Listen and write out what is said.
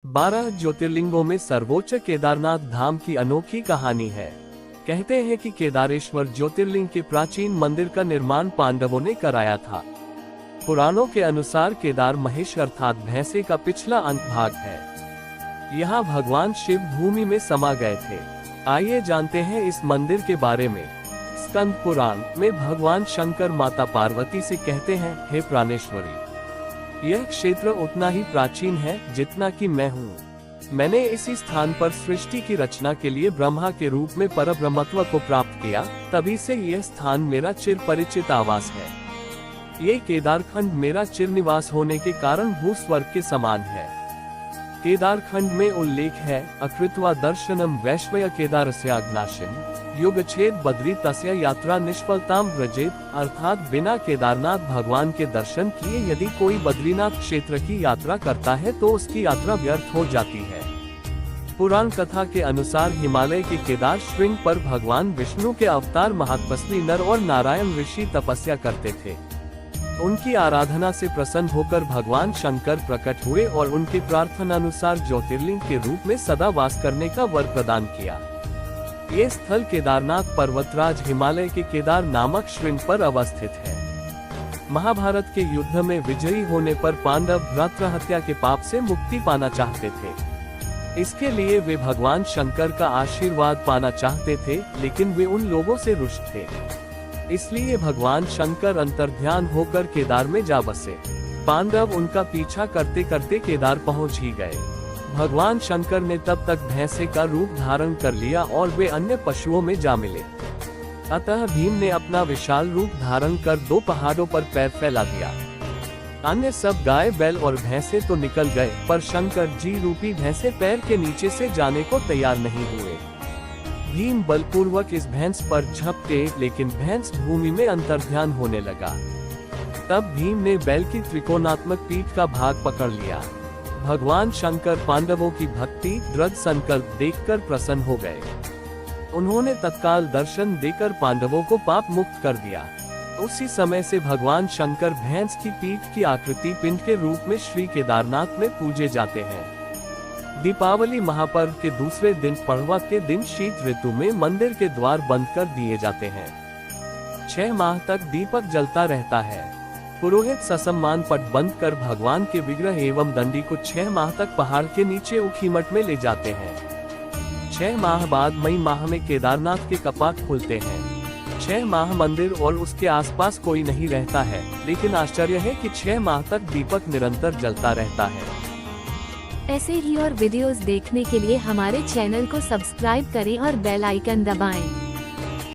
12 ज्योतिर्लिंगों में सर्वोच्च केदारनाथ धाम की अनोखी कहानी है। कहते हैं कि केदारेश्वर ज्योतिर्लिंग के प्राचीन मंदिर का निर्माण पांडवों ने कराया था। पुराणों के अनुसार केदार महेश अर्थात भैंसे का पिछला अंत भाग है। यहाँ भगवान शिव भूमि में समा गए थे। आइए जानते हैं इस मंदिर के बारे में। स्कंद पुराण में भगवान शंकर माता पार्वती से कहते हैं, हे प्राणेश्वरी, यह क्षेत्र उतना ही प्राचीन है जितना कि मैं हूँ। मैंने इसी स्थान पर सृष्टि की रचना के लिए ब्रह्मा के रूप में परब्रह्मत्व को प्राप्त किया, तभी से यह स्थान मेरा चिर परिचित आवास है। ये केदारखंड मेरा चिर निवास होने के कारण भूस्वर्ग के समान है। केदारखंड में उल्लेख है, अकृत्वा दर्शनम वैश्वय केदारस्याग्नाशिम युगछेद बद्री तस्य यात्रा निष्फलताम व्रजेत, अर्थात बिना केदारनाथ भगवान के दर्शन किए यदि कोई बद्रीनाथ क्षेत्र की यात्रा करता है तो उसकी यात्रा व्यर्थ हो जाती है। पुराण कथा के अनुसार हिमालय के केदार श्रृंग पर भगवान विष्णु के अवतार महातपस्वी नर और नारायण ऋषि तपस्या करते थे। उनकी आराधना से प्रसन्न होकर भगवान शंकर प्रकट हुए और उनकी प्रार्थनानुसार ज्योतिर्लिंग के रूप में सदा वास करने का वर प्रदान किया। ये स्थल केदारनाथ पर्वतराज हिमालय के केदार नामक श्रृंग पर अवस्थित है। महाभारत के युद्ध में विजयी होने पर पांडव भ्रातृहत्या के पाप से मुक्ति पाना चाहते थे। इसके लिए वे भगवान शंकर का आशीर्वाद पाना चाहते थे, लेकिन वे उन लोगों से रुष्ट थे। इसलिए भगवान शंकर अंतर्ध्यान होकर केदार में जा बसे। पांडव उनका पीछा करते करते केदार पहुंच ही गए। भगवान शंकर ने तब तक भैंसे का रूप धारण कर लिया और वे अन्य पशुओं में जा मिले। अतः भीम ने अपना विशाल रूप धारण कर 2 पहाड़ों पर पैर फैला दिया। अन्य सब गाय बैल और भैंसे तो निकल गए, पर शंकर जी रूपी भैंसे पैर के नीचे से जाने को तैयार नहीं हुए। भीम बलपूर्वक इस भैंस पर झपटे, लेकिन भैंस भूमि में अंतर्ध्यान होने लगा। तब भीम ने बैल की त्रिकोणात्मक पीठ का भाग पकड़ लिया। भगवान शंकर पांडवों की भक्ति दृढ़ संकल्प देखकर प्रसन्न हो गए। उन्होंने तत्काल दर्शन देकर पांडवों को पाप मुक्त कर दिया। उसी समय से भगवान शंकर भैंस की पीठ की आकृति पिंड के रूप में श्री केदारनाथ में पूजे जाते हैं। दीपावली महापर्व के दूसरे दिन पड़वा के दिन शीत ऋतु में मंदिर के द्वार बंद कर दिए जाते हैं। 6 माह तक दीपक जलता रहता है। पुरोहित ससम्मान पट बंद कर भगवान के विग्रह एवं दंडी को 6 माह तक पहाड़ के नीचे उखीमठ में ले जाते हैं। 6 माह बाद मई माह में केदारनाथ के कपाट खुलते हैं। 6 माह मंदिर और उसके आसपास कोई नहीं रहता है, लेकिन आश्चर्य है कि 6 माह तक दीपक निरंतर जलता रहता है। ऐसे ही और वीडियोस देखने के लिए हमारे चैनल को सब्सक्राइब करें और बेल आइकन दबाएं।